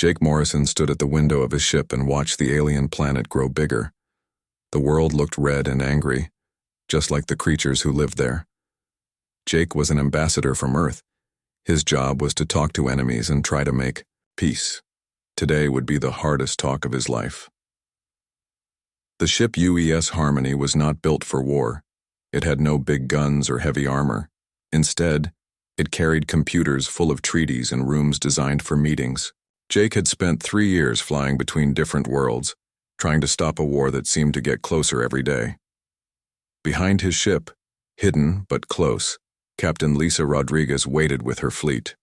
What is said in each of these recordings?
Jake Morrison stood at the window of his ship and watched the alien planet grow bigger. The world looked red and angry, just like the creatures who lived there. Jake was an ambassador from Earth. His job was to talk to enemies and try to make peace. Today would be the hardest talk of his life. The ship UES Harmony was not built for war. It had no big guns or heavy armor. Instead, it carried computers full of treaties and rooms designed for meetings. Jake had spent 3 years flying between different worlds, trying to stop a war that seemed to get closer every day. Behind his ship, hidden but close, Captain Lisa Rodriguez waited with her fleet.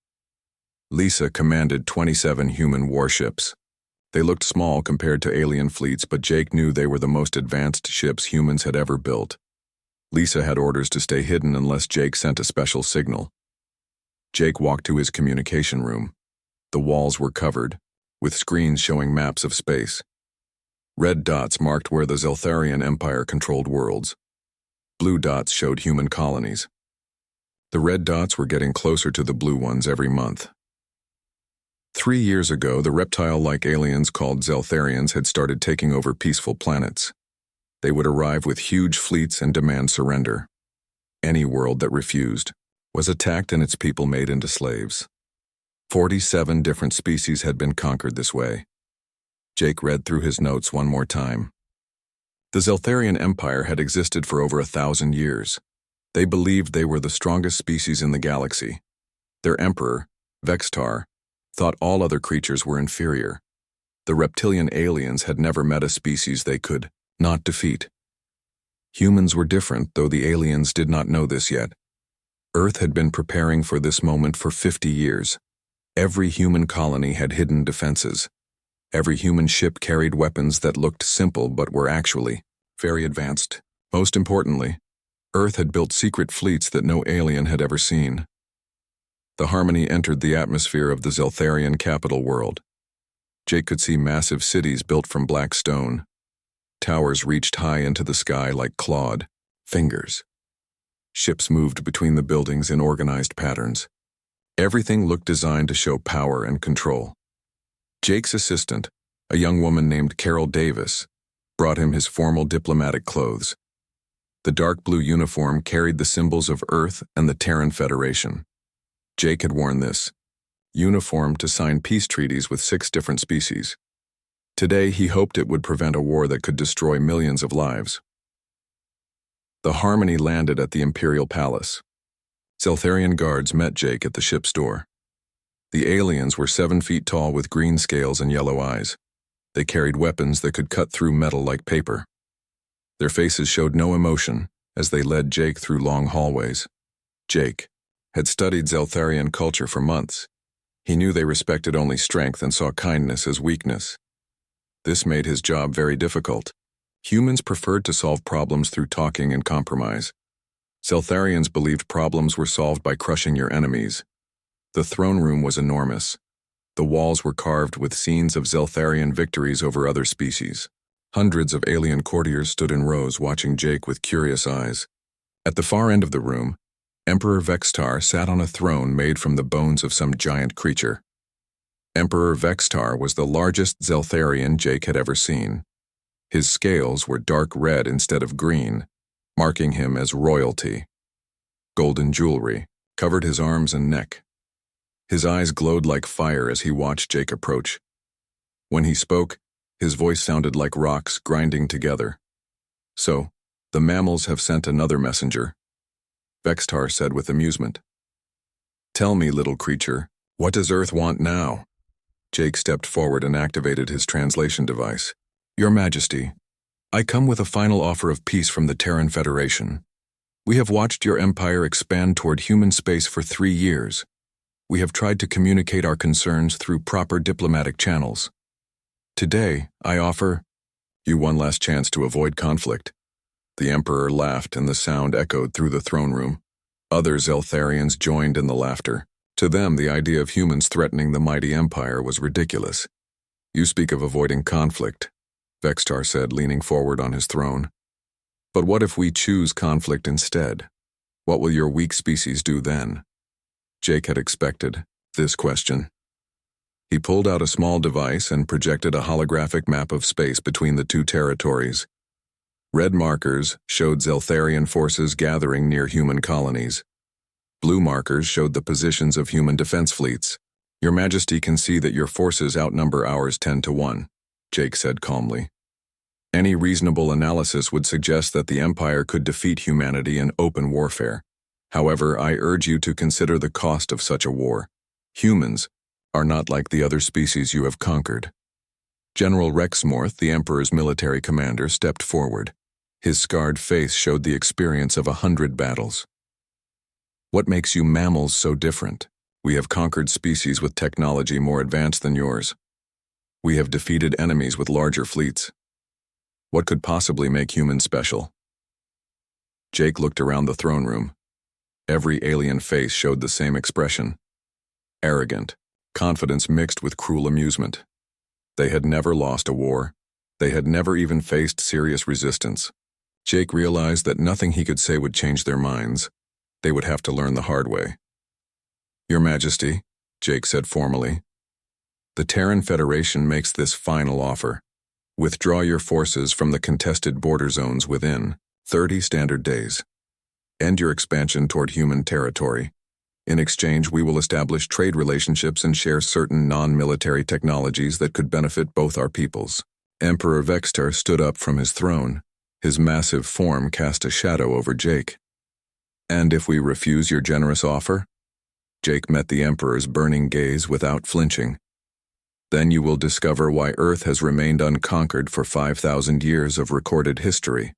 Lisa commanded 27 human warships. They looked small compared to alien fleets, but Jake knew they were the most advanced ships humans had ever built. Lisa had orders to stay hidden unless Jake sent a special signal. Jake walked to his communication room. The walls were covered, with screens showing maps of space. Red dots marked where the Zeltharian Empire controlled worlds. Blue dots showed human colonies. The red dots were getting closer to the blue ones every month. 3 years ago, the reptile-like aliens called Zeltharians had started taking over peaceful planets. They would arrive with huge fleets and demand surrender. Any world that refused was attacked and its people made into slaves. 47 different species had been conquered this way. Jake read through his notes one more time. The Zeltharian Empire had existed for over 1,000 years. They believed they were the strongest species in the galaxy. Their emperor, Vextar, thought all other creatures were inferior. The reptilian aliens had never met a species they could not defeat. Humans were different, though the aliens did not know this yet. Earth had been preparing for this moment for 50 years. Every human colony had hidden defenses. Every human ship carried weapons that looked simple but were actually very advanced. Most importantly, Earth had built secret fleets that no alien had ever seen. The Harmony entered the atmosphere of the Zeltharian capital world. Jake could see massive cities built from black stone. Towers reached high into the sky like clawed fingers. Ships moved between the buildings in organized patterns. Everything looked designed to show power and control. Jake's assistant, a young woman named Carol Davis, brought him his formal diplomatic clothes. The dark blue uniform carried the symbols of Earth and the Terran Federation. Jake had worn this uniform to sign peace treaties with 6 different species. Today, he hoped it would prevent a war that could destroy millions of lives. The Harmony landed at the Imperial Palace. Zeltharian guards met Jake at the ship's door. The aliens were 7 feet tall with green scales and yellow eyes. They carried weapons that could cut through metal like paper. Their faces showed no emotion as they led Jake through long hallways. Jake had studied Zeltharian culture for months. He knew they respected only strength and saw kindness as weakness. This made his job very difficult. Humans preferred to solve problems through talking and compromise. Zeltharians believed problems were solved by crushing your enemies. The throne room was enormous. The walls were carved with scenes of Zeltharian victories over other species. Hundreds of alien courtiers stood in rows watching Jake with curious eyes. At the far end of the room, Emperor Vextar sat on a throne made from the bones of some giant creature. Emperor Vextar was the largest Zeltharian Jake had ever seen. His scales were dark red instead of green, marking him as royalty. Golden jewelry covered his arms and neck. His eyes glowed like fire as he watched Jake approach. When he spoke, his voice sounded like rocks grinding together. "So, the mammals have sent another messenger," Vextar said with amusement. "Tell me, little creature, what does Earth want now?" Jake stepped forward and activated his translation device. "Your Majesty, I come with a final offer of peace from the Terran Federation. We have watched your empire expand toward human space for 3 years. We have tried to communicate our concerns through proper diplomatic channels. Today, I offer you one last chance to avoid conflict." The Emperor laughed and the sound echoed through the throne room. Other Zeltharians joined in the laughter. To them, the idea of humans threatening the mighty empire was ridiculous. "You speak of avoiding conflict," Vextar said, leaning forward on his throne. "But what if we choose conflict instead? What will your weak species do then?" Jake had expected this question. He pulled out a small device and projected a holographic map of space between the two territories. Red markers showed Zeltharian forces gathering near human colonies. Blue markers showed the positions of human defense fleets. "Your Majesty can see that your forces outnumber ours 10-1, Jake said calmly. Any reasonable analysis would suggest that the Empire could defeat humanity in open warfare. However, I urge you to consider the cost of such a war. Humans are not like the other species you have conquered." General Rexmorth, the Emperor's military commander, stepped forward. His scarred face showed the experience of 100 battles. "What makes you mammals so different? We have conquered species with technology more advanced than yours. We have defeated enemies with larger fleets. What could possibly make humans special?" Jake looked around the throne room. Every alien face showed the same expression. Arrogant, confidence mixed with cruel amusement. They had never lost a war. They had never even faced serious resistance. Jake realized that nothing he could say would change their minds. They would have to learn the hard way. "Your Majesty," Jake said formally, "the Terran Federation makes this final offer. Withdraw your forces from the contested border zones within 30 standard days. End your expansion toward human territory. In exchange, we will establish trade relationships and share certain non-military technologies that could benefit both our peoples." Emperor Vextar stood up from his throne. His massive form cast a shadow over Jake. "And if we refuse your generous offer?" Jake met the Emperor's burning gaze without flinching. "Then you will discover why Earth has remained unconquered for 5,000 years of recorded history."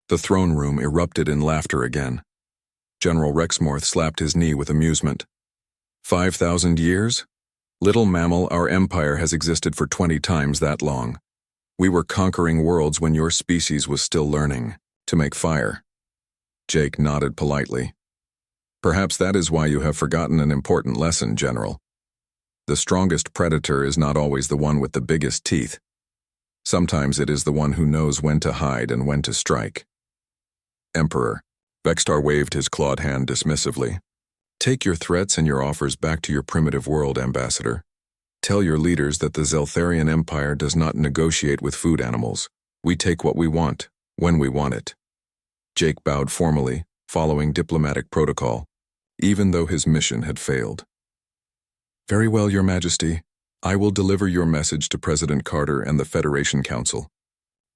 The throne room erupted in laughter again. General Rexmorth slapped his knee with amusement. 5,000 years? Little mammal, our empire has existed for 20 times that long. We were conquering worlds when your species was still learning to make fire. Jake nodded politely. "Perhaps that is why you have forgotten an important lesson, General. The strongest predator is not always the one with the biggest teeth. Sometimes it is the one who knows when to hide and when to strike." "Emperor," Vextar waved his clawed hand dismissively. "Take your threats and your offers back to your primitive world, Ambassador. Tell your leaders that the Zeltharian Empire does not negotiate with food animals. We take what we want, when we want it." Jake bowed formally, following diplomatic protocol, even though his mission had failed. "Very well, Your Majesty. I will deliver your message to President Carter and the Federation Council.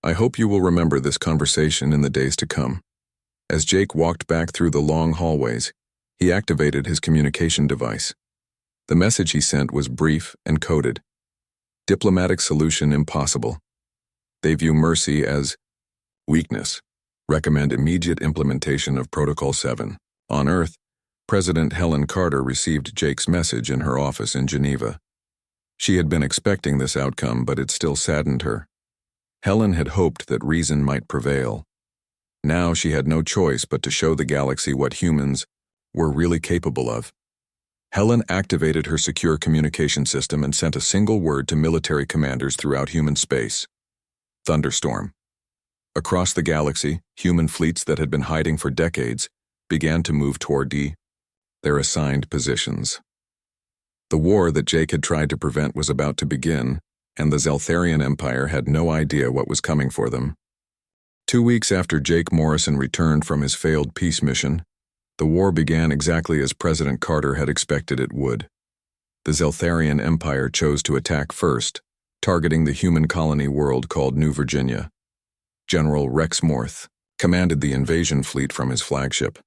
I hope you will remember this conversation in the days to come." As Jake walked back through the long hallways, he activated his communication device. The message he sent was brief and coded. "Diplomatic solution impossible. They view mercy as weakness. Recommend immediate implementation of Protocol 7. On Earth, President Helen Carter received Jake's message in her office in Geneva. She had been expecting this outcome, but it still saddened her. Helen had hoped that reason might prevail. Now she had no choice but to show the galaxy what humans were really capable of. Helen activated her secure communication system and sent a single word to military commanders throughout human space. Thunderstorm. Across the galaxy, human fleets that had been hiding for decades began to move toward their assigned positions. The war that Jake had tried to prevent was about to begin, and the Zeltharian Empire had no idea what was coming for them. 2 weeks after Jake Morrison returned from his failed peace mission, the war began exactly as President Carter had expected it would. The Zeltharian Empire chose to attack first, targeting the human colony world called New Virginia. General Rexmorth commanded the invasion fleet from his flagship,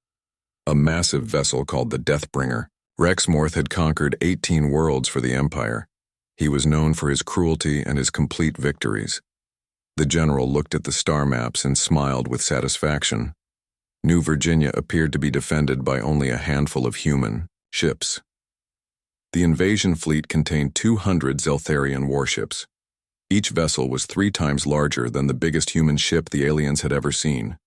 a massive vessel called the Deathbringer. Rexmorth had conquered 18 worlds for the Empire. He was known for his cruelty and his complete victories. The general looked at the star maps and smiled with satisfaction. New Virginia appeared to be defended by only a handful of human ships. The invasion fleet contained 200 Zeltharian warships. Each vessel was 3 times larger than the biggest human ship the aliens had ever seen.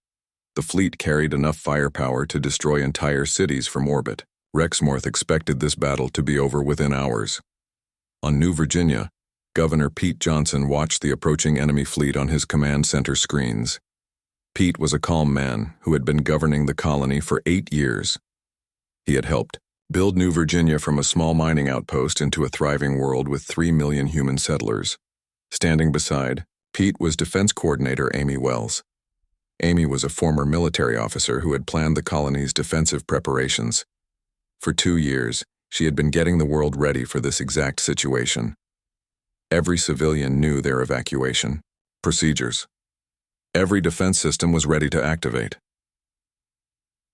The fleet carried enough firepower to destroy entire cities from orbit. Rexmorth expected this battle to be over within hours. On New Virginia, Governor Pete Johnson watched the approaching enemy fleet on his command center screens. Pete was a calm man who had been governing the colony for 8 years. He had helped Build New Virginia from a small mining outpost into a thriving world with 3 million human settlers. Standing beside, Pete was Defense Coordinator Amy Wells. Amy was a former military officer who had planned the colony's defensive preparations. For 2 years, she had been getting the world ready for this exact situation. Every civilian knew their evacuation procedures. Every defense system was ready to activate.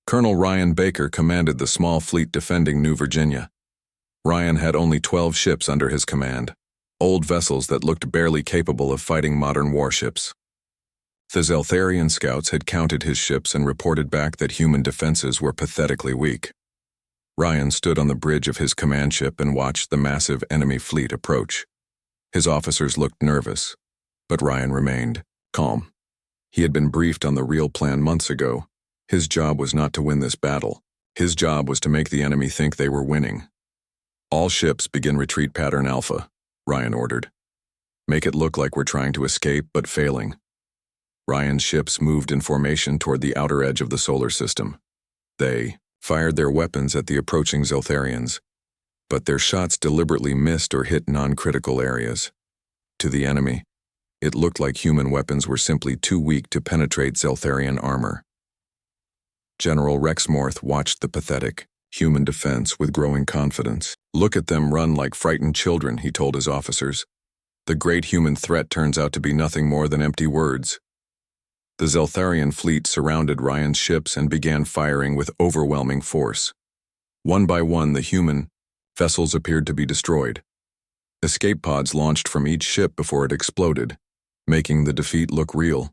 Colonel Ryan Baker commanded the small fleet defending New Virginia. Ryan had only 12 ships under his command, old vessels that looked barely capable of fighting modern warships. The Zeltharian scouts had counted his ships and reported back that human defenses were pathetically weak. Ryan stood on the bridge of his command ship and watched the massive enemy fleet approach. His officers looked nervous, but Ryan remained calm. He had been briefed on the real plan months ago. His job was not to win this battle. His job was to make the enemy think they were winning. All ships begin retreat pattern Alpha, Ryan ordered. Make it look like we're trying to escape but failing. Ryan's ships moved in formation toward the outer edge of the solar system. They fired their weapons at the approaching Zeltharians, but their shots deliberately missed or hit non-critical areas. To the enemy, it looked like human weapons were simply too weak to penetrate Zeltharian armor. General Rexmorth watched the pathetic, human defense with growing confidence. Look at them run like frightened children, he told his officers. The great human threat turns out to be nothing more than empty words. The Zeltharian fleet surrounded Ryan's ships and began firing with overwhelming force. One by one, the human vessels appeared to be destroyed. Escape pods launched from each ship before it exploded, making the defeat look real.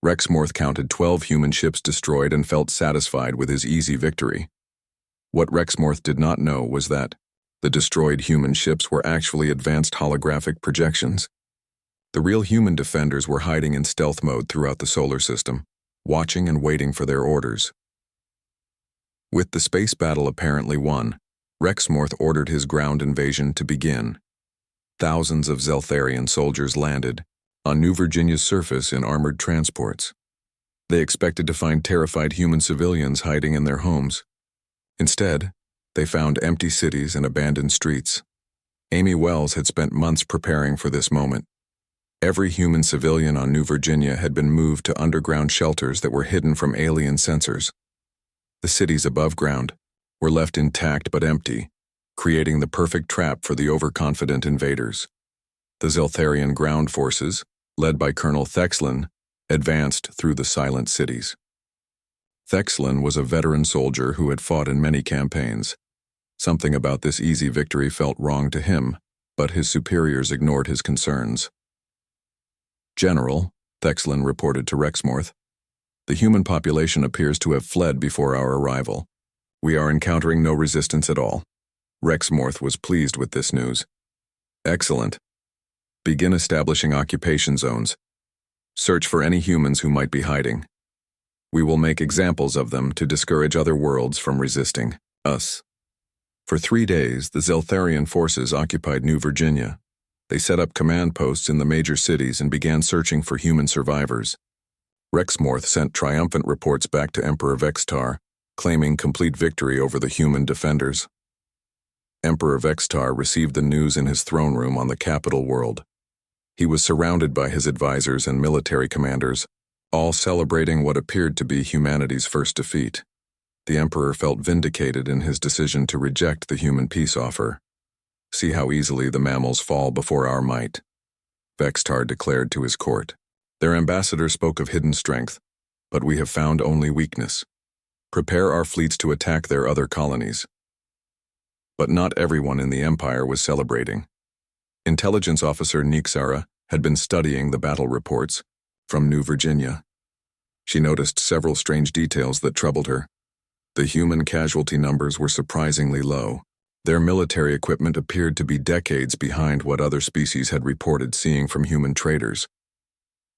Rexmorth counted 12 human ships destroyed and felt satisfied with his easy victory. What Rexmorth did not know was that the destroyed human ships were actually advanced holographic projections. The real human defenders were hiding in stealth mode throughout the solar system, watching and waiting for their orders. With the space battle apparently won, Rexmorth ordered his ground invasion to begin. Thousands of Zeltharian soldiers landed on New Virginia's surface in armored transports. They expected to find terrified human civilians hiding in their homes. Instead, they found empty cities and abandoned streets. Amy Wells had spent months preparing for this moment. Every human civilian on New Virginia had been moved to underground shelters that were hidden from alien sensors. The cities above ground were left intact but empty, creating the perfect trap for the overconfident invaders. The Zeltharian ground forces, led by Colonel Thexlin, advanced through the silent cities. Thexlin was a veteran soldier who had fought in many campaigns. Something about this easy victory felt wrong to him, but his superiors ignored his concerns. General, Thexlin reported to Rexmorth, the human population appears to have fled before our arrival. We are encountering no resistance at all. Rexmorth was pleased with this news. Excellent. Begin establishing occupation zones. Search for any humans who might be hiding. We will make examples of them to discourage other worlds from resisting us. For 3 days, the Zeltharian forces occupied New Virginia. They set up command posts in the major cities and began searching for human survivors. Rexmorth sent triumphant reports back to Emperor Vextar, claiming complete victory over the human defenders. Emperor Vextar received the news in his throne room on the capital world. He was surrounded by his advisors and military commanders, all celebrating what appeared to be humanity's first defeat. The Emperor felt vindicated in his decision to reject the human peace offer. See how easily the mammals fall before our might, Vextar declared to his court. Their ambassador spoke of hidden strength, but we have found only weakness. Prepare our fleets to attack their other colonies. But not everyone in the Empire was celebrating. Intelligence officer Nixara had been studying the battle reports from New Virginia. She noticed several strange details that troubled her. The human casualty numbers were surprisingly low. Their military equipment appeared to be decades behind what other species had reported seeing from human traders.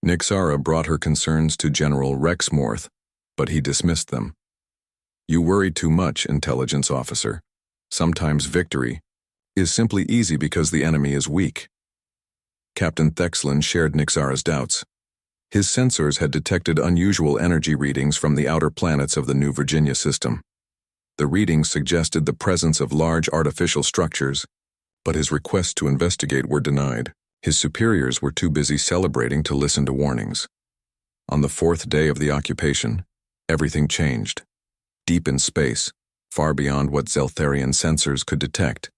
Nixara brought her concerns to General Rexmorth, but he dismissed them. You worry too much, intelligence officer. Sometimes victory is simply easy because the enemy is weak. Captain Thexlin shared Nixara's doubts. His sensors had detected unusual energy readings from the outer planets of the New Virginia system. The readings suggested the presence of large artificial structures, but his requests to investigate were denied. His superiors were too busy celebrating to listen to warnings. On the fourth day of the occupation, everything changed. Deep in space, far beyond what Zeltharian sensors could detect,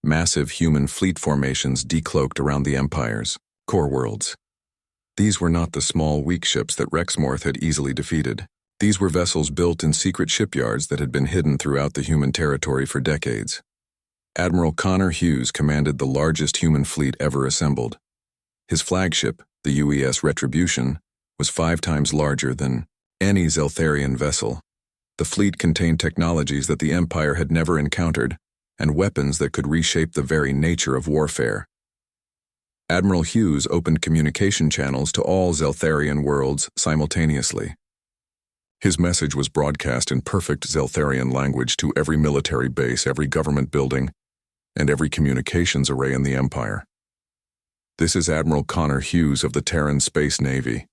massive human fleet formations decloaked around the Empire's core worlds. These were not the small, weak ships that Rexmorth had easily defeated. These were vessels built in secret shipyards that had been hidden throughout the human territory for decades. Admiral Connor Hughes commanded the largest human fleet ever assembled. His flagship, the UES Retribution, was 5 times larger than any Zeltharian vessel. The fleet contained technologies that the Empire had never encountered, and weapons that could reshape the very nature of warfare. Admiral Hughes opened communication channels to all Zeltharian worlds simultaneously. His message was broadcast in perfect Zeltharian language to every military base, every government building, and every communications array in the Empire. "This is Admiral Connor Hughes of the Terran Space Navy."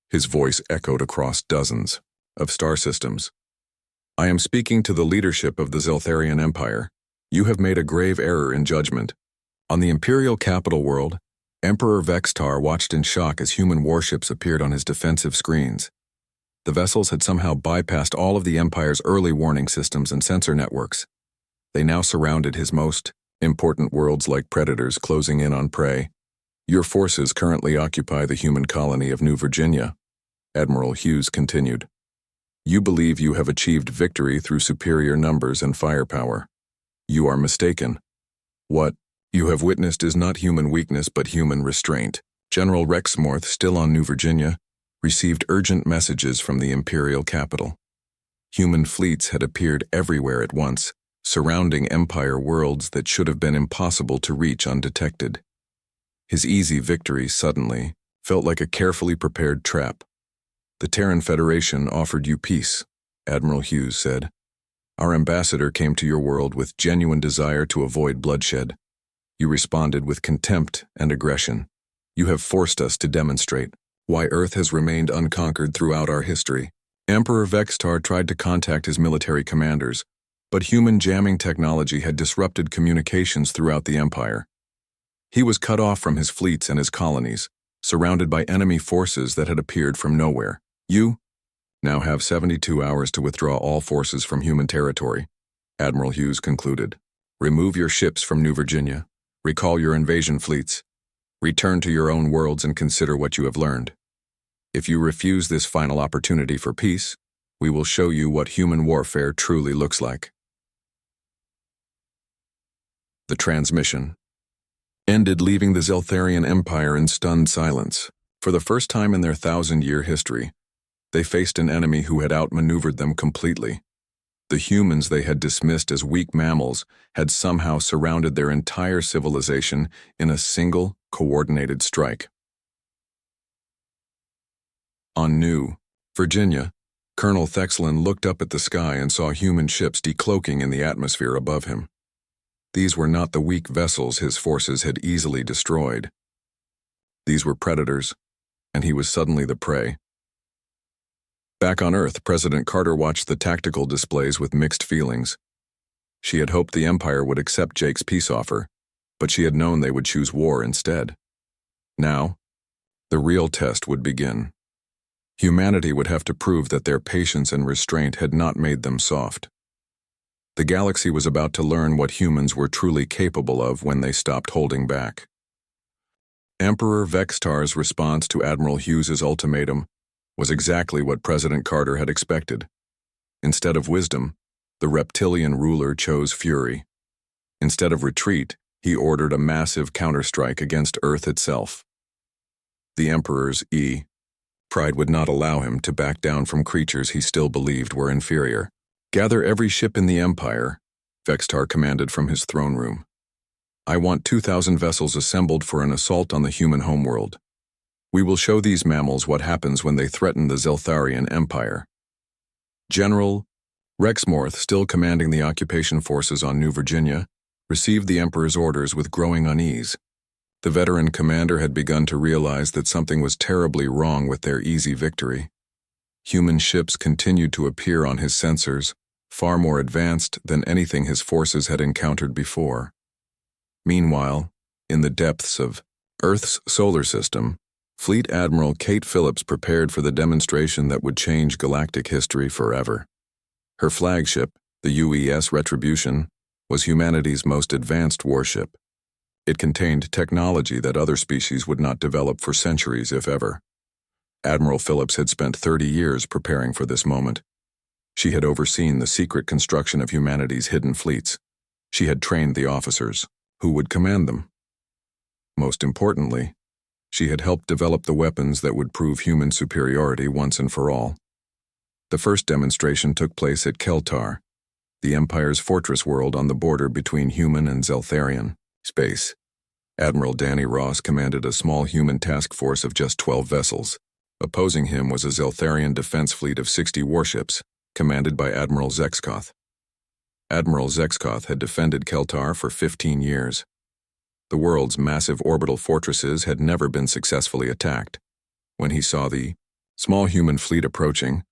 His voice echoed across dozens of star systems. "I am speaking to the leadership of the Zeltharian Empire. You have made a grave error in judgment." On the Imperial capital world, Emperor Vextar watched in shock as human warships appeared on his defensive screens. The vessels had somehow bypassed all of the Empire's early warning systems and sensor networks. They now surrounded his most important worlds like predators closing in on prey. "Your forces currently occupy the human colony of New Virginia," Admiral Hughes continued. "You believe you have achieved victory through superior numbers and firepower. You are mistaken. What you have witnessed is not human weakness but human restraint." General Rexmorth, still on New Virginia, received urgent messages from the Imperial capital. Human fleets had appeared everywhere at once, surrounding Empire worlds that should have been impossible to reach undetected. His easy victory suddenly felt like a carefully prepared trap. "The Terran Federation offered you peace," Admiral Hughes said. "Our ambassador came to your world with genuine desire to avoid bloodshed. You responded with contempt and aggression. You have forced us to demonstrate why Earth has remained unconquered throughout our history." Emperor Vextar tried to contact his military commanders, but human jamming technology had disrupted communications throughout the Empire. He was cut off from his fleets and his colonies, surrounded by enemy forces that had appeared from nowhere. "You now have 72 hours to withdraw all forces from human territory," Admiral Hughes concluded. "Remove your ships from New Virginia. Recall your invasion fleets. Return to your own worlds and consider what you have learned. If you refuse this final opportunity for peace, we will show you what human warfare truly looks like." The transmission ended, leaving the Zeltharian Empire in stunned silence. For the first time in their 1,000-year history, they faced an enemy who had outmaneuvered them completely. The humans they had dismissed as weak mammals had somehow surrounded their entire civilization in a single, coordinated strike. On New Virginia, Colonel Thexlin looked up at the sky and saw human ships decloaking in the atmosphere above him. These were not the weak vessels his forces had easily destroyed. These were predators, and he was suddenly the prey. Back on Earth, President Carter watched the tactical displays with mixed feelings. She had hoped the Empire would accept Jake's peace offer, but she had known they would choose war instead. Now, the real test would begin. Humanity would have to prove that their patience and restraint had not made them soft. The galaxy was about to learn what humans were truly capable of when they stopped holding back. Emperor Vextar's response to Admiral Hughes's ultimatum was exactly what President Carter had expected. Instead of wisdom, the reptilian ruler chose fury. Instead of retreat, he ordered a massive counterstrike against Earth itself. The Emperor's pride would not allow him to back down from creatures he still believed were inferior. "Gather every ship in the Empire," Vextar commanded from his throne room. "I want 2,000 vessels assembled for an assault on the human homeworld. We will show these mammals what happens when they threaten the Zeltharian Empire." General Rexmorth, still commanding the occupation forces on New Virginia, received the Emperor's orders with growing unease. The veteran commander had begun to realize that something was terribly wrong with their easy victory. Human ships continued to appear on his sensors, far more advanced than anything his forces had encountered before. Meanwhile, in the depths of Earth's solar system, Fleet Admiral Kate Phillips prepared for the demonstration that would change galactic history forever. Her flagship, the UES Retribution, was humanity's most advanced warship. It contained technology that other species would not develop for centuries, if ever. Admiral Phillips had spent 30 years preparing for this moment. She had overseen the secret construction of humanity's hidden fleets. She had trained the officers who would command them. Most importantly, she had helped develop the weapons that would prove human superiority once and for all. The first demonstration took place at Keltar, the Empire's fortress world on the border between human and Zeltharian space. Admiral Danny Ross commanded a small human task force of just 12 vessels. Opposing him was a Zeltharian defense fleet of 60 warships, commanded by Admiral Zexkoth. Admiral Zexkoth had defended Keltar for 15 years. The world's massive orbital fortresses had never been successfully attacked. When he saw the small human fleet approaching,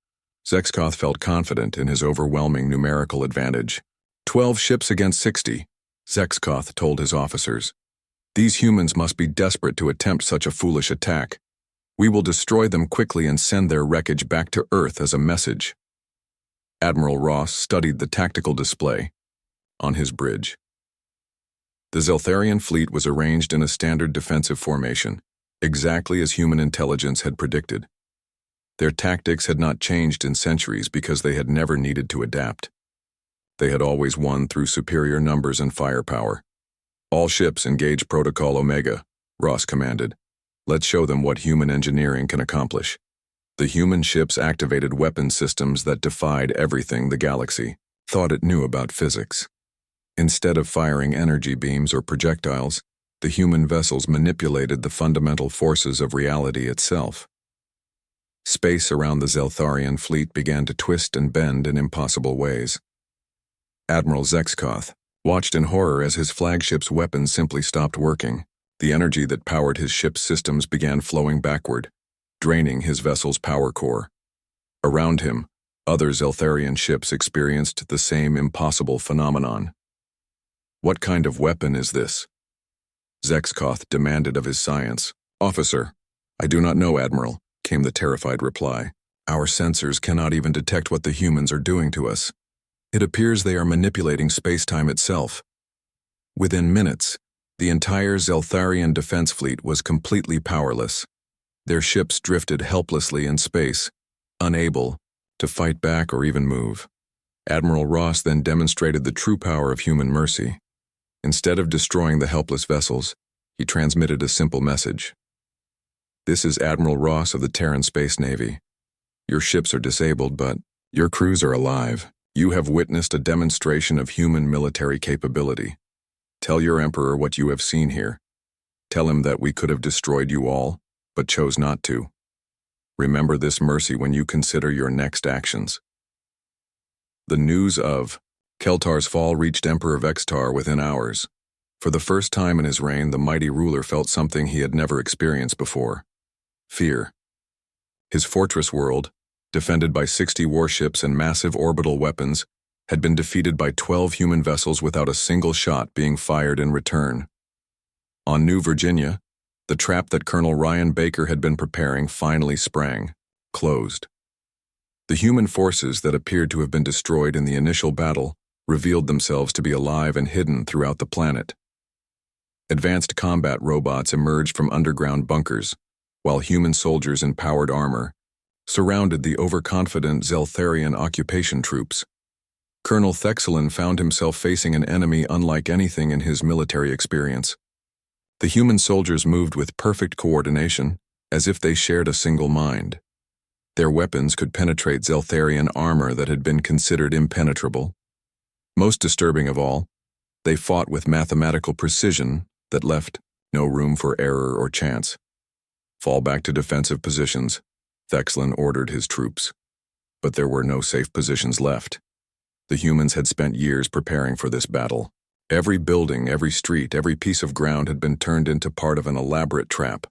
Zexkoth felt confident in his overwhelming numerical advantage. 12 ships against 60, Zexkoth told his officers. These humans must be desperate to attempt such a foolish attack. We will destroy them quickly and send their wreckage back to Earth as a message. Admiral Ross studied the tactical display on his bridge. The Zeltharian fleet was arranged in a standard defensive formation, exactly as human intelligence had predicted. Their tactics had not changed in centuries because they had never needed to adapt. They had always won through superior numbers and firepower. All ships engage Protocol Omega, Ross commanded. Let's show them what human engineering can accomplish. The human ships activated weapon systems that defied everything the galaxy thought it knew about physics. Instead of firing energy beams or projectiles, the human vessels manipulated the fundamental forces of reality itself. Space around the Zeltharian fleet began to twist and bend in impossible ways. Admiral Zexkoth watched in horror as his flagship's weapons simply stopped working. The energy that powered his ship's systems began flowing backward, draining his vessel's power core. Around him, other Zeltharian ships experienced the same impossible phenomenon. What kind of weapon is this? Zexkoth demanded of his science. Officer, I do not know, Admiral, came the terrified reply. Our sensors cannot even detect what the humans are doing to us. It appears they are manipulating space-time itself. Within minutes, the entire Zeltharian defense fleet was completely powerless. Their ships drifted helplessly in space, unable to fight back or even move. Admiral Ross then demonstrated the true power of human mercy. Instead of destroying the helpless vessels, he transmitted a simple message. This is Admiral Ross of the Terran Space Navy. Your ships are disabled, but your crews are alive. You have witnessed a demonstration of human military capability. Tell your Emperor what you have seen here. Tell him that we could have destroyed you all, but chose not to. Remember this mercy when you consider your next actions. The news of Keltar's fall reached Emperor Vextar within hours. For the first time in his reign, the mighty ruler felt something he had never experienced before. Fear. His fortress world, defended by 60 warships and massive orbital weapons, had been defeated by 12 human vessels without a single shot being fired in return. On New Virginia, the trap that Colonel Ryan Baker had been preparing finally sprang, closed. The human forces that appeared to have been destroyed in the initial battle revealed themselves to be alive and hidden throughout the planet. Advanced combat robots emerged from underground bunkers, while human soldiers in powered armor surrounded the overconfident Zeltharian occupation troops. Colonel Thexelin found himself facing an enemy unlike anything in his military experience. The human soldiers moved with perfect coordination, as if they shared a single mind. Their weapons could penetrate Zeltharian armor that had been considered impenetrable. Most disturbing of all, they fought with mathematical precision that left no room for error or chance. Fall back to defensive positions, Thexelin ordered his troops. But there were no safe positions left. The humans had spent years preparing for this battle. Every building, every street, every piece of ground had been turned into part of an elaborate trap.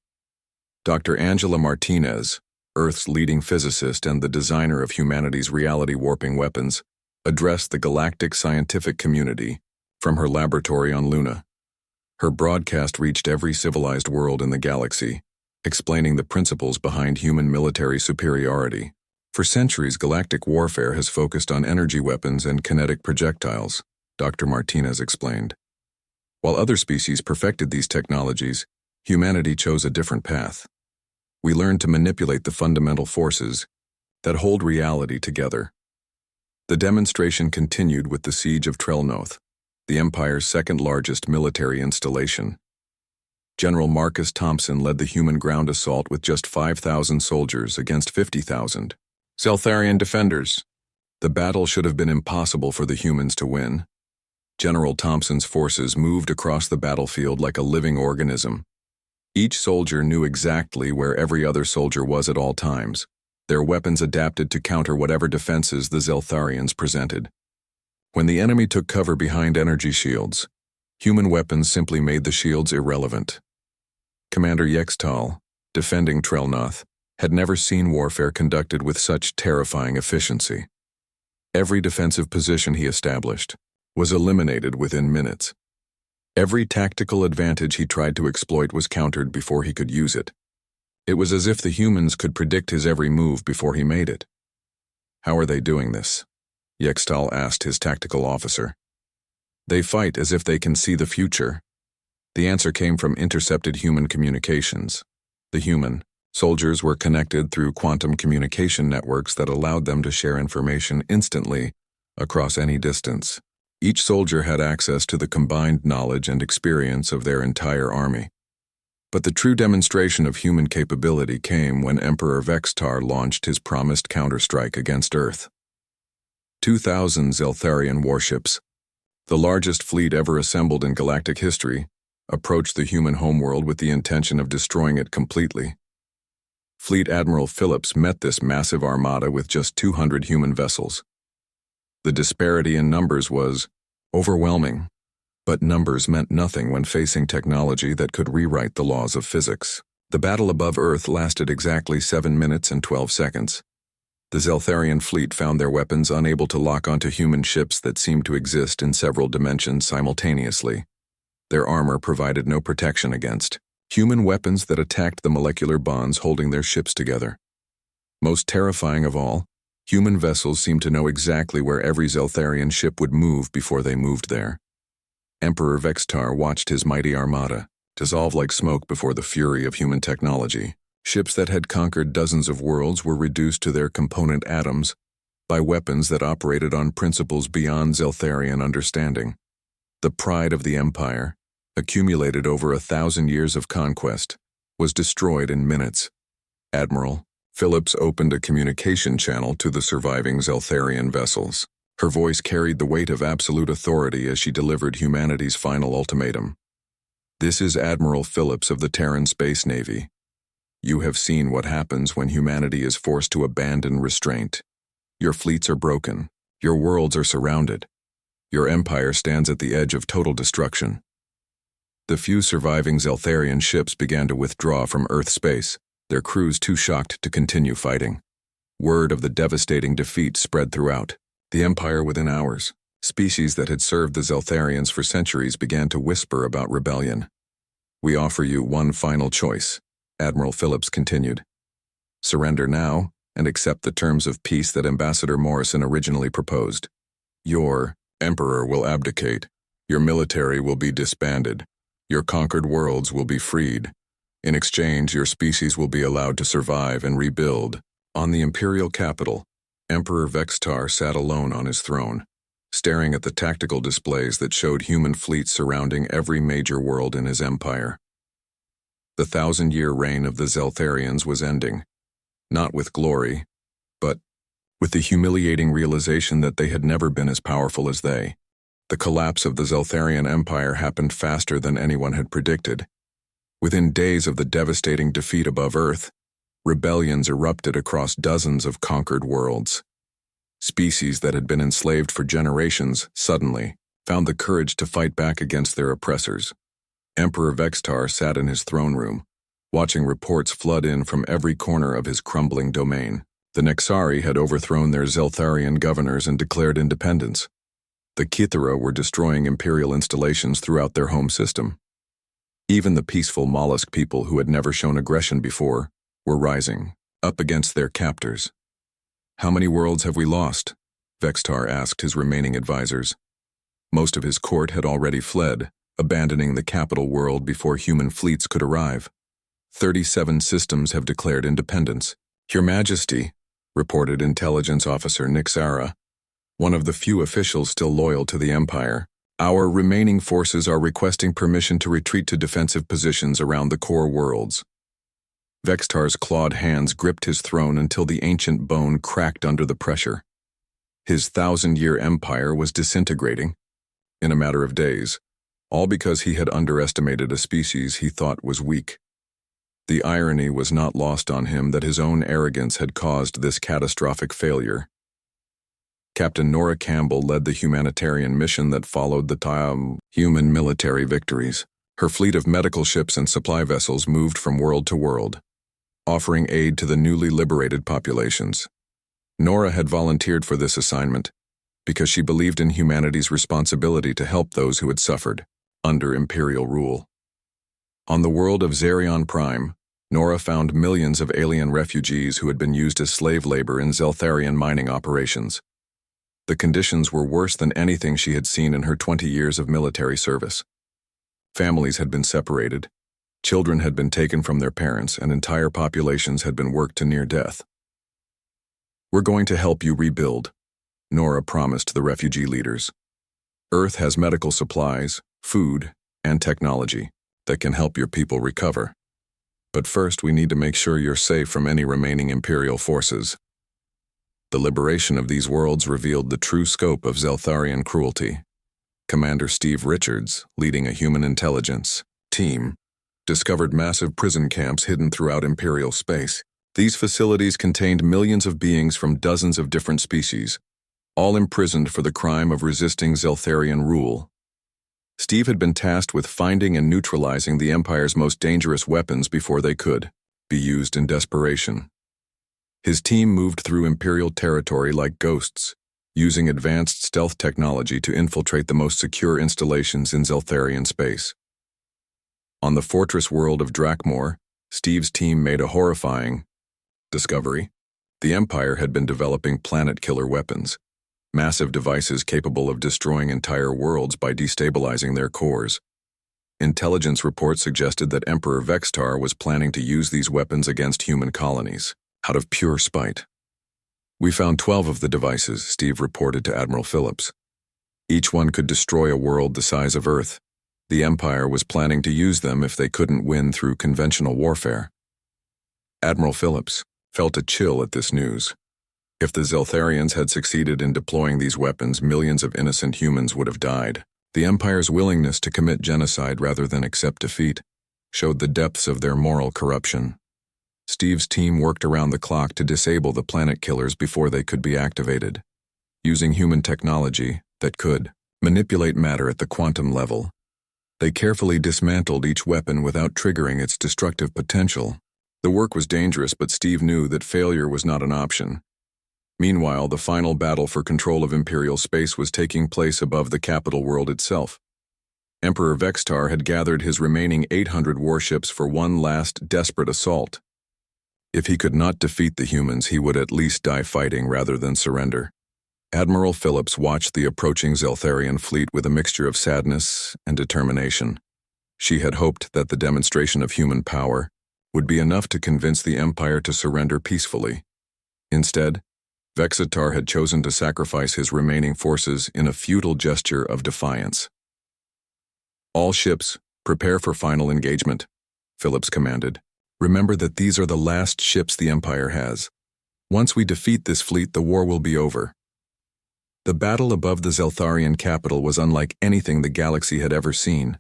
Dr. Angela Martinez, Earth's leading physicist and the designer of humanity's reality-warping weapons, addressed the galactic scientific community from her laboratory on Luna. Her broadcast reached every civilized world in the galaxy, explaining the principles behind human military superiority. For centuries, galactic warfare has focused on energy weapons and kinetic projectiles, Dr. Martinez explained. While other species perfected these technologies, humanity chose a different path. We learned to manipulate the fundamental forces that hold reality together. The demonstration continued with the siege of Trelnoth, the Empire's second-largest military installation. General Marcus Thompson led the human ground assault with just 5,000 soldiers against 50,000 Zeltharian defenders. The battle should have been impossible for the humans to win. General Thompson's forces moved across the battlefield like a living organism. Each soldier knew exactly where every other soldier was at all times. Their weapons adapted to counter whatever defenses the Zeltharians presented. When the enemy took cover behind energy shields, human weapons simply made the shields irrelevant. Commander Yextal, defending Trelnoth, had never seen warfare conducted with such terrifying efficiency. Every defensive position he established was eliminated within minutes. Every tactical advantage he tried to exploit was countered before he could use it. It was as if the humans could predict his every move before he made it. "How are they doing this?" Yextal asked his tactical officer. "They fight as if they can see the future." The answer came from intercepted human communications. The human soldiers were connected through quantum communication networks that allowed them to share information instantly across any distance. Each soldier had access to the combined knowledge and experience of their entire army. But the true demonstration of human capability came when Emperor Vextar launched his promised counterstrike against Earth. 2,000 Zeltharian warships, the largest fleet ever assembled in galactic history, approached the human homeworld with the intention of destroying it completely. Fleet Admiral Phillips met this massive armada with just 200 human vessels. The disparity in numbers was overwhelming, but numbers meant nothing when facing technology that could rewrite the laws of physics. The battle above Earth lasted exactly 7 minutes and 12 seconds. The Zeltharian fleet found their weapons unable to lock onto human ships that seemed to exist in several dimensions simultaneously. Their armor provided no protection against human weapons that attacked the molecular bonds holding their ships together. Most terrifying of all, human vessels seemed to know exactly where every Zeltharian ship would move before they moved there. Emperor Vextar watched his mighty armada dissolve like smoke before the fury of human technology. Ships that had conquered dozens of worlds were reduced to their component atoms by weapons that operated on principles beyond Zeltharian understanding. The pride of the Empire, accumulated over 1,000 years of conquest, was destroyed in minutes. Admiral Phillips opened a communication channel to the surviving Zeltharian vessels. Her voice carried the weight of absolute authority as she delivered humanity's final ultimatum. "This is Admiral Phillips of the Terran Space Navy. You have seen what happens when humanity is forced to abandon restraint. Your fleets are broken. Your worlds are surrounded. Your empire stands at the edge of total destruction." The few surviving Zeltharian ships began to withdraw from Earth space, their crews too shocked to continue fighting. Word of the devastating defeat spread throughout the Empire within hours. Species that had served the Zeltharians for centuries began to whisper about rebellion. "We offer you one final choice," Admiral Phillips continued. "Surrender now and accept the terms of peace that Ambassador Morrison originally proposed. Your Emperor will abdicate. Your military will be disbanded. Your conquered worlds will be freed. In exchange, your species will be allowed to survive and rebuild." On the imperial capital, Emperor Vextar sat alone on his throne, staring at the tactical displays that showed human fleets surrounding every major world in his empire. The 1,000-year reign of the Zeltharians was ending, not with glory, but with the humiliating realization that they had never been as powerful as they. The collapse of the Zeltharian Empire happened faster than anyone had predicted. Within days of the devastating defeat above Earth, rebellions erupted across dozens of conquered worlds. Species that had been enslaved for generations suddenly found the courage to fight back against their oppressors. Emperor Vextar sat in his throne room, watching reports flood in from every corner of his crumbling domain. The Nexari had overthrown their Zeltharian governors and declared independence. The Kithara were destroying Imperial installations throughout their home system. Even the peaceful mollusk people who had never shown aggression before were rising, up against their captors. "How many worlds have we lost?" Vextar asked his remaining advisors. Most of his court had already fled, abandoning the capital world before human fleets could arrive. 37 systems have declared independence. "Your Majesty," reported Intelligence Officer Nixara, one of the few officials still loyal to the Empire, "our remaining forces are requesting permission to retreat to defensive positions around the core worlds." Vextar's clawed hands gripped his throne until the ancient bone cracked under the pressure. His 1,000-year empire was disintegrating in a matter of days, all because he had underestimated a species he thought was weak. The irony was not lost on him that his own arrogance had caused this catastrophic failure. Captain Nora Campbell led the humanitarian mission that followed the human military victories. Her fleet of medical ships and supply vessels moved from world to world, offering aid to the newly liberated populations. Nora had volunteered for this assignment because she believed in humanity's responsibility to help those who had suffered under Imperial rule. On the world of Zerion Prime, Nora found millions of alien refugees who had been used as slave labor in Zeltharian mining operations. The conditions were worse than anything she had seen in her 20 years of military service. Families had been separated, children had been taken from their parents, and entire populations had been worked to near death. "We're going to help you rebuild," Nora promised the refugee leaders. "Earth has medical supplies, food, and technology that can help your people recover. But first, we need to make sure you're safe from any remaining Imperial forces." The liberation of these worlds revealed the true scope of Zeltharian cruelty. Commander Steve Richards, leading a human intelligence team, discovered massive prison camps hidden throughout Imperial space. These facilities contained millions of beings from dozens of different species, all imprisoned for the crime of resisting Zeltharian rule. Steve had been tasked with finding and neutralizing the Empire's most dangerous weapons before they could be used in desperation. His team moved through Imperial territory like ghosts, using advanced stealth technology to infiltrate the most secure installations in Zeltharian space. On the fortress world of Drakmor, Steve's team made a horrifying discovery. The Empire had been developing planet-killer weapons, massive devices capable of destroying entire worlds by destabilizing their cores. Intelligence reports suggested that Emperor Vextar was planning to use these weapons against human colonies, out of pure spite. "We found 12 of the devices," Steve reported to Admiral Phillips. "Each one could destroy a world the size of Earth. The Empire was planning to use them if they couldn't win through conventional warfare." Admiral Phillips felt a chill at this news. If the Zeltharians had succeeded in deploying these weapons, millions of innocent humans would have died. The Empire's willingness to commit genocide rather than accept defeat showed the depths of their moral corruption. Steve's team worked around the clock to disable the planet killers before they could be activated. Using human technology that could manipulate matter at the quantum level, they carefully dismantled each weapon without triggering its destructive potential. The work was dangerous, but Steve knew that failure was not an option. Meanwhile, the final battle for control of Imperial space was taking place above the capital world itself. Emperor Vextar had gathered his remaining 800 warships for one last desperate assault. If he could not defeat the humans, he would at least die fighting rather than surrender. Admiral Phillips watched the approaching Zeltharian fleet with a mixture of sadness and determination. She had hoped that the demonstration of human power would be enough to convince the Empire to surrender peacefully. Instead, Vexatar had chosen to sacrifice his remaining forces in a futile gesture of defiance. "All ships, prepare for final engagement," Phillips commanded. "Remember that these are the last ships the Empire has. Once we defeat this fleet, the war will be over." The battle above the Zeltharian capital was unlike anything the galaxy had ever seen.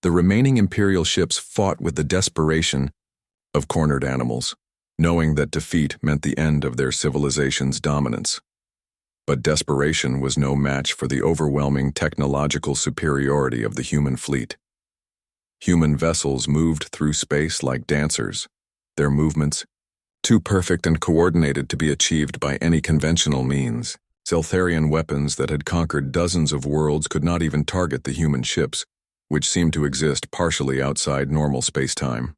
The remaining Imperial ships fought with the desperation of cornered animals, knowing that defeat meant the end of their civilization's dominance. But desperation was no match for the overwhelming technological superiority of the human fleet. Human vessels moved through space like dancers, their movements too perfect and coordinated to be achieved by any conventional means. Zeltharian weapons that had conquered dozens of worlds could not even target the human ships, which seemed to exist partially outside normal space-time.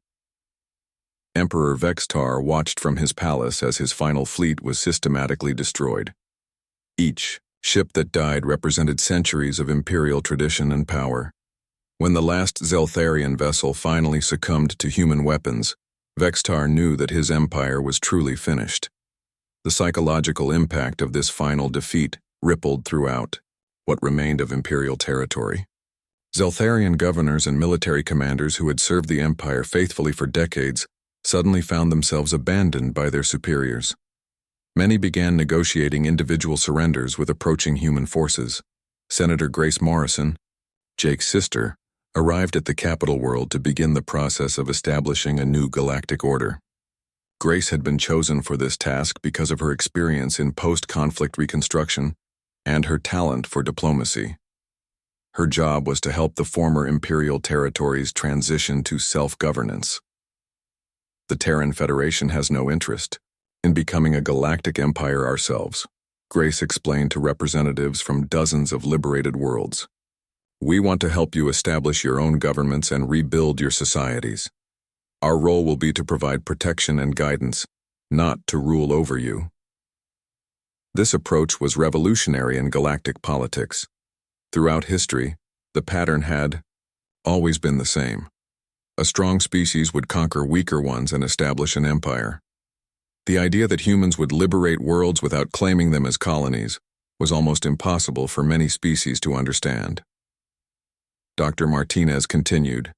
Emperor Vextar watched from his palace as his final fleet was systematically destroyed. Each ship that died represented centuries of imperial tradition and power. When the last Zeltharian vessel finally succumbed to human weapons, Vextar knew that his empire was truly finished. The psychological impact of this final defeat rippled throughout what remained of imperial territory. Zeltharian governors and military commanders who had served the empire faithfully for decades suddenly found themselves abandoned by their superiors. Many began negotiating individual surrenders with approaching human forces. Senator Grace Morrison, Jake's sister, arrived at the capital world to begin the process of establishing a new galactic order. Grace had been chosen for this task because of her experience in post-conflict reconstruction and her talent for diplomacy. Her job was to help the former imperial territories transition to self-governance. The Terran Federation has no interest in becoming a galactic empire ourselves, Grace explained to representatives from dozens of liberated worlds. We want to help you establish your own governments and rebuild your societies. Our role will be to provide protection and guidance, not to rule over you. This approach was revolutionary in galactic politics. Throughout history, the pattern had always been the same. A strong species would conquer weaker ones and establish an empire. The idea that humans would liberate worlds without claiming them as colonies was almost impossible for many species to understand. Dr. Martinez continued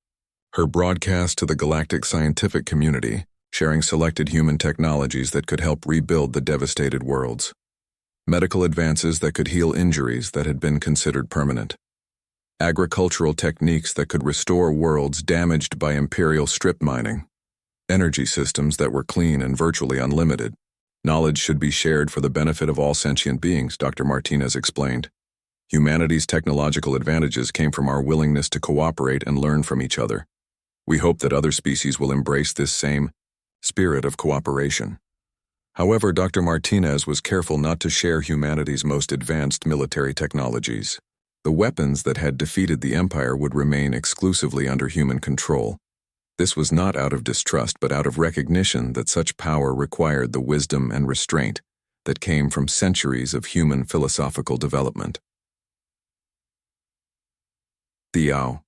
her broadcast to the galactic scientific community, sharing selected human technologies that could help rebuild the devastated worlds. Medical advances that could heal injuries that had been considered permanent. Agricultural techniques that could restore worlds damaged by imperial strip mining. Energy systems that were clean and virtually unlimited. Knowledge should be shared for the benefit of all sentient beings, Dr. Martinez explained. Humanity's technological advantages came from our willingness to cooperate and learn from each other. We hope that other species will embrace this same spirit of cooperation. However, Dr. Martinez was careful not to share humanity's most advanced military technologies. The weapons that had defeated the Empire would remain exclusively under human control. This was not out of distrust, but out of recognition that such power required the wisdom and restraint that came from centuries of human philosophical development. The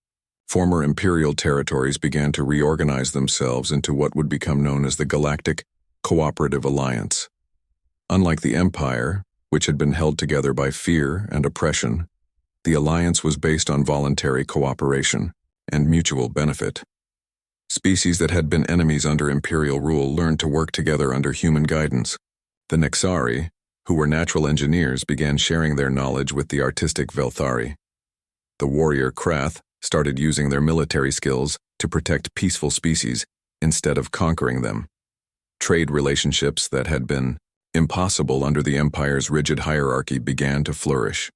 former imperial territories began to reorganize themselves into what would become known as the Galactic Cooperative Alliance. Unlike the Empire, which had been held together by fear and oppression, the alliance was based on voluntary cooperation and mutual benefit. Species that had been enemies under imperial rule learned to work together under human guidance. The Nexari, who were natural engineers, began sharing their knowledge with the artistic Velthari. The warrior Krath started using their military skills to protect peaceful species instead of conquering them. Trade relationships that had been impossible under the Empire's rigid hierarchy began to flourish.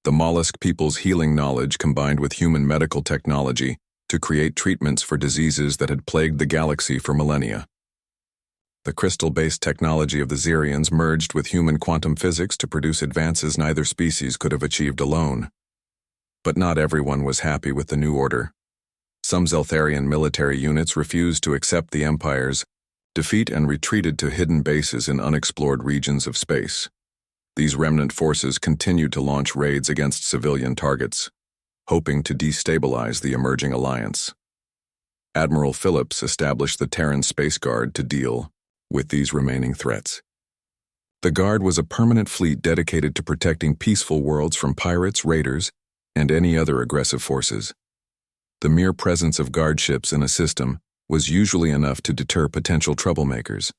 The mollusk people's healing knowledge combined with human medical technology to create treatments for diseases that had plagued the galaxy for millennia. The crystal-based technology of the Xerians merged with human quantum physics to produce advances neither species could have achieved alone. But not everyone was happy with the new order. Some Zeltharian military units refused to accept the Empire's defeat and retreated to hidden bases in unexplored regions of space. These remnant forces continued to launch raids against civilian targets, hoping to destabilize the emerging alliance. Admiral Phillips established the Terran Space Guard to deal with these remaining threats. The Guard was a permanent fleet dedicated to protecting peaceful worlds from pirates, raiders, and any other aggressive forces. The mere presence of guard ships in a system was usually enough to deter potential troublemakers.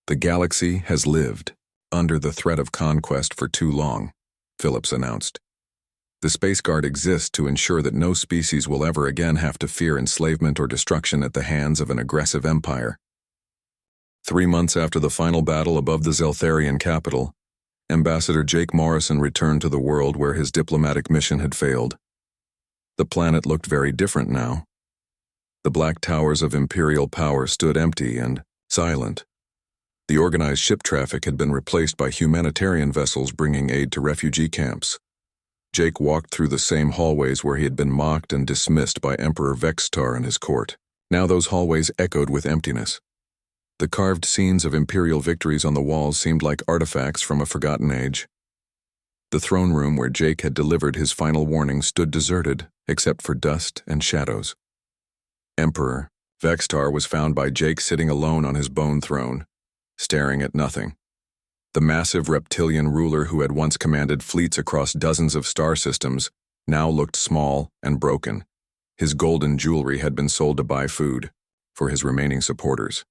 The galaxy has lived under the threat of conquest for too long, Phillips announced. The Space Guard exists to ensure that no species will ever again have to fear enslavement or destruction at the hands of an aggressive empire. 3 months after the final battle above the Zeltharian capital, Ambassador Jake Morrison returned to the world where his diplomatic mission had failed. The planet looked very different now. The black towers of imperial power stood empty and silent, The organized ship traffic had been replaced by humanitarian vessels bringing aid to refugee camps. Jake walked through the same hallways where he had been mocked and dismissed by Emperor Vextar and his court. Now those hallways echoed with emptiness. The carved scenes of imperial victories on the walls seemed like artifacts from a forgotten age. The throne room where Jake had delivered his final warning stood deserted, except for dust and shadows. Emperor Vextar was found by Jake sitting alone on his bone throne, staring at nothing. The massive reptilian ruler who had once commanded fleets across dozens of star systems now looked small and broken. His golden jewelry had been sold to buy food for his remaining supporters.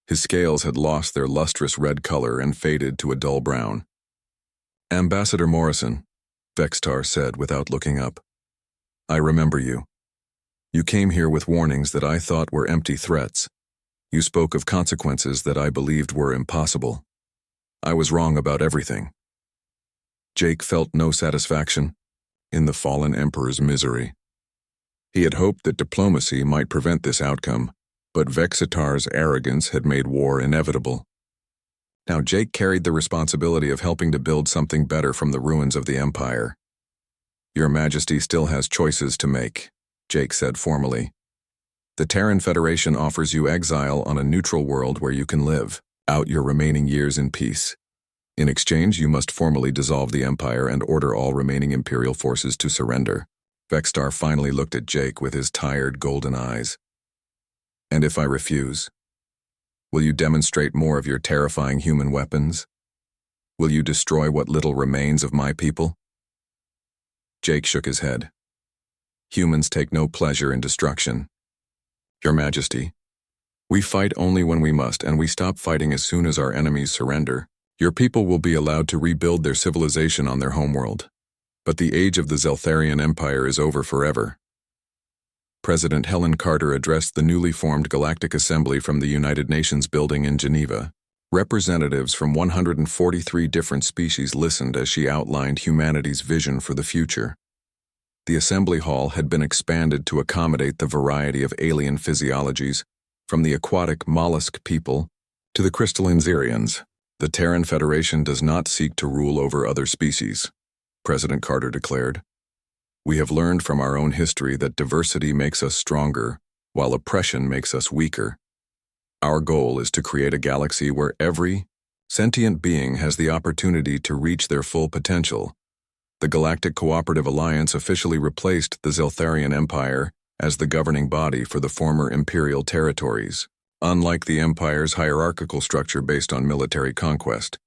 His scales had lost their lustrous red color and faded to a dull brown. "Ambassador Morrison," Vextar said without looking up, "I remember you. You came here with warnings that I thought were empty threats. You spoke of consequences that I believed were impossible. I was wrong about everything." Jake felt no satisfaction in the fallen emperor's misery. He had hoped that diplomacy might prevent this outcome, but Vexitar's arrogance had made war inevitable. Now Jake carried the responsibility of helping to build something better from the ruins of the Empire. "Your Majesty still has choices to make," Jake said formally. "The Terran Federation offers you exile on a neutral world where you can live out your remaining years in peace. In exchange, you must formally dissolve the Empire and order all remaining Imperial forces to surrender." Vextar finally looked at Jake with his tired golden eyes. "And if I refuse? Will you demonstrate more of your terrifying human weapons? Will you destroy what little remains of my people?" Jake shook his head. "Humans take no pleasure in destruction. Your Majesty, we fight only when we must, and we stop fighting as soon as our enemies surrender. Your people will be allowed to rebuild their civilization on their homeworld. But the age of the Zeltharian Empire is over forever." President Helen Carter addressed the newly formed Galactic Assembly from the United Nations building in Geneva. Representatives from 143 different species listened as she outlined humanity's vision for the future. The assembly hall had been expanded to accommodate the variety of alien physiologies, from the aquatic mollusk people to the crystalline Xerians. "The Terran Federation does not seek to rule over other species," President Carter declared. "We have learned from our own history that diversity makes us stronger, while oppression makes us weaker. Our goal is to create a galaxy where every sentient being has the opportunity to reach their full potential." The Galactic Cooperative Alliance officially replaced the Zeltharian Empire as the governing body for the former imperial territories. Unlike the Empire's hierarchical structure based on military conquest,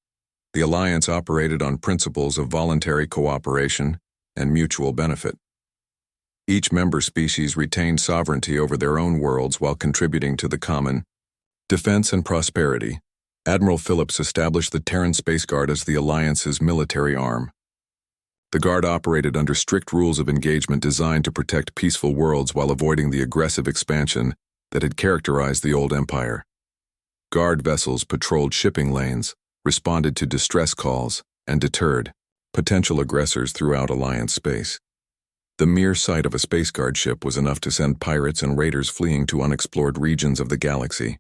the Alliance operated on principles of voluntary cooperation and mutual benefit. Each member species retained sovereignty over their own worlds while contributing to the common defense and prosperity. Admiral Phillips established the Terran Space Guard as the Alliance's military arm. The Guard operated under strict rules of engagement designed to protect peaceful worlds while avoiding the aggressive expansion that had characterized the old Empire. Guard vessels patrolled shipping lanes, responded to distress calls, and deterred potential aggressors throughout Alliance space. The mere sight of a Space Guard ship was enough to send pirates and raiders fleeing to unexplored regions of the galaxy.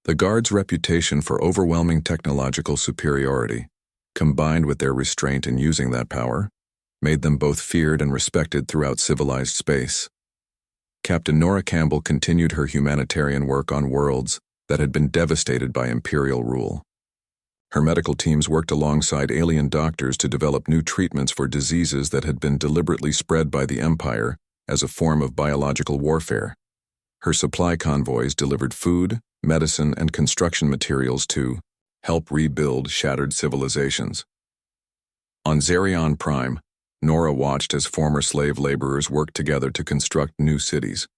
The Guard's reputation for overwhelming technological superiority, combined with their restraint in using that power, made them both feared and respected throughout civilized space. Captain Nora Campbell continued her humanitarian work on worlds that had been devastated by Imperial rule. Her medical teams worked alongside alien doctors to develop new treatments for diseases that had been deliberately spread by the Empire as a form of biological warfare. Her supply convoys delivered food, medicine, and construction materials to help rebuild shattered civilizations. On Xerion Prime, Nora watched as former slave laborers worked together to construct new cities.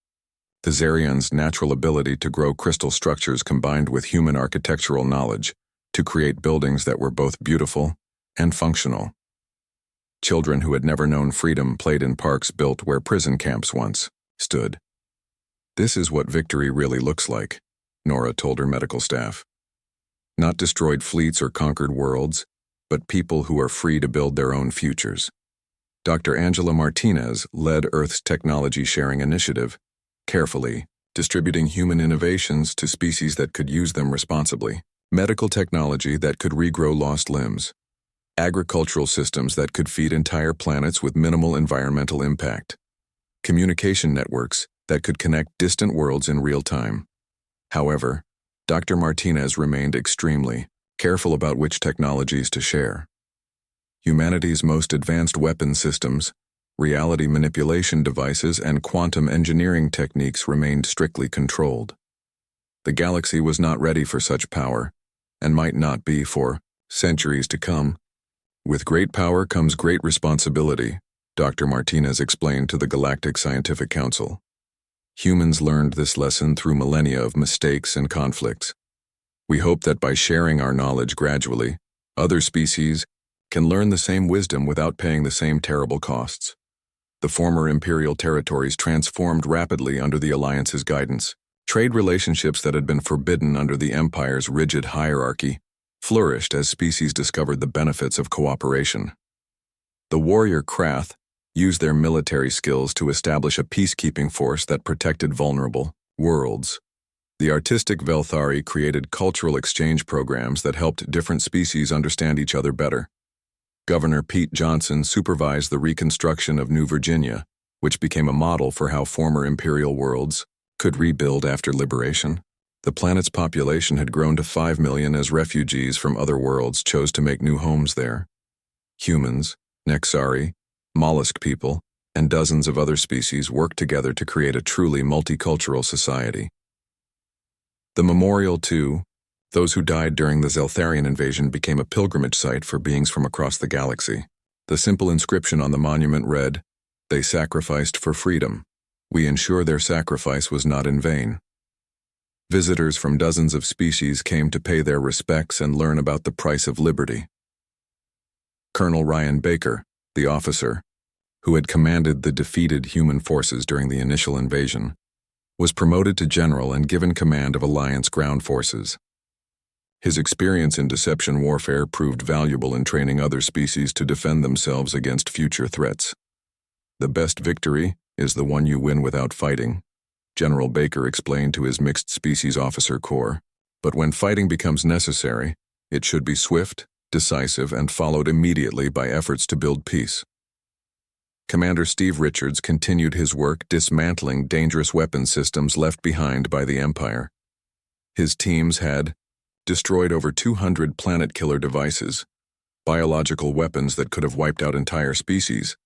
The Xerions' natural ability to grow crystal structures combined with human architectural knowledge to create buildings that were both beautiful and functional. Children who had never known freedom played in parks built where prison camps once stood. "This is what victory really looks like," Nora told her medical staff. "Not destroyed fleets or conquered worlds, but people who are free to build their own futures." Dr. Angela Martinez led Earth's technology sharing initiative, carefully distributing human innovations to species that could use them responsibly. medical technology that could regrow lost limbs, agricultural systems that could feed entire planets with minimal environmental impact, communication networks that could connect distant worlds in real time. However, Dr. Martinez remained extremely careful about which technologies to share. Humanity's most advanced weapon systems, reality manipulation devices, and quantum engineering techniques remained strictly controlled. The galaxy was not ready for such power, and might not be for centuries to come. With great power comes great responsibility, Dr. Martinez explained to the Galactic Scientific Council. Humans learned this lesson through millennia of mistakes and conflicts. We hope that by sharing our knowledge gradually, other species can learn the same wisdom without paying the same terrible costs. The former imperial territories transformed rapidly under the Alliance's guidance. Trade relationships that had been forbidden under the Empire's rigid hierarchy flourished as species discovered the benefits of cooperation. The warrior Krath used their military skills to establish a peacekeeping force that protected vulnerable worlds. The artistic Velthari created cultural exchange programs that helped different species understand each other better. Governor Pete Johnson supervised the reconstruction of New Virginia, which became a model for how former imperial worlds could rebuild after liberation. The planet's population had grown to 5 million as refugees from other worlds chose to make new homes there. Humans, Nexari, mollusk people, and dozens of other species worked together to create a truly multicultural society. The memorial to those who died during the Zeltharian invasion became a pilgrimage site for beings from across the galaxy. The simple inscription on the monument read, "They sacrificed for freedom. We ensure their sacrifice was not in vain." Visitors from dozens of species came to pay their respects and learn about the price of liberty. Colonel Ryan Baker, the officer, who had commanded the defeated human forces during the initial invasion, was promoted to general and given command of Alliance ground forces. His experience in deception warfare proved valuable in training other species to defend themselves against future threats. "The best victory is the one you win without fighting," General Baker explained to his mixed species officer corps. "But when fighting becomes necessary, it should be swift, decisive, and followed immediately by efforts to build peace." Commander Steve Richards continued his work dismantling dangerous weapon systems left behind by the Empire. His teams had destroyed over 200 planet-killer devices, biological weapons that could have wiped out entire species,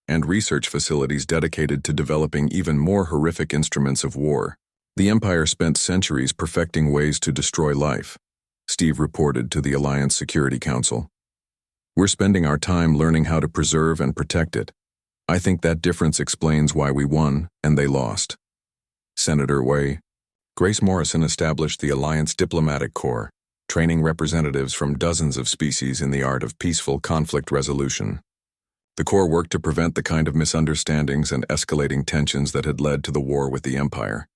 and research facilities dedicated to developing even more horrific instruments of war. The Empire spent centuries perfecting ways to destroy life, Steve reported to the Alliance Security Council. "We're spending our time learning how to preserve and protect it. I think that difference explains why we won and they lost." Senator Grace Morrison established the Alliance Diplomatic Corps, training representatives from dozens of species in the art of peaceful conflict resolution. The Corps worked to prevent the kind of misunderstandings and escalating tensions that had led to the war with the Empire.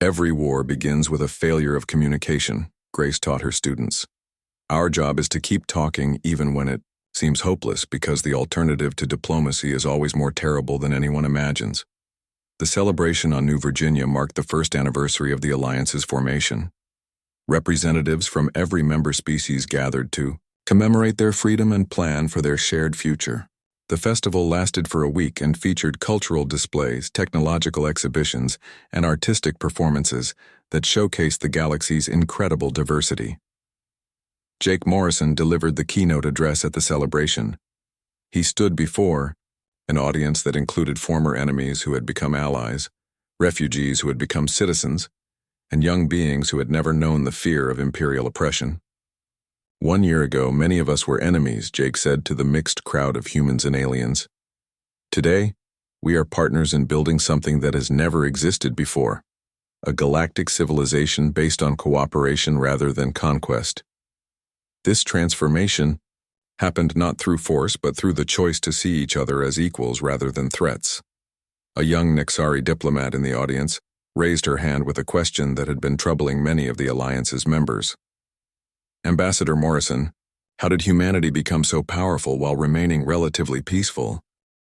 "Every war begins with a failure of communication," Grace taught her students. "Our job is to keep talking even when it seems hopeless, because the alternative to diplomacy is always more terrible than anyone imagines." The celebration on New Virginia marked the first anniversary of the Alliance's formation. Representatives from every member species gathered to commemorate their freedom and plan for their shared future. The festival lasted for a week and featured cultural displays, technological exhibitions, and artistic performances that showcased the galaxy's incredible diversity. Jake Morrison delivered the keynote address at the celebration. He stood before an audience that included former enemies who had become allies, refugees who had become citizens, and young beings who had never known the fear of imperial oppression. "1 year ago, many of us were enemies," Jake said to the mixed crowd of humans and aliens. "Today, we are partners in building something that has never existed before, a galactic civilization based on cooperation rather than conquest. This transformation happened not through force but through the choice to see each other as equals rather than threats." A young Nexari diplomat in the audience raised her hand with a question that had been troubling many of the Alliance's members. "Ambassador Morrison, how did humanity become so powerful while remaining relatively peaceful?"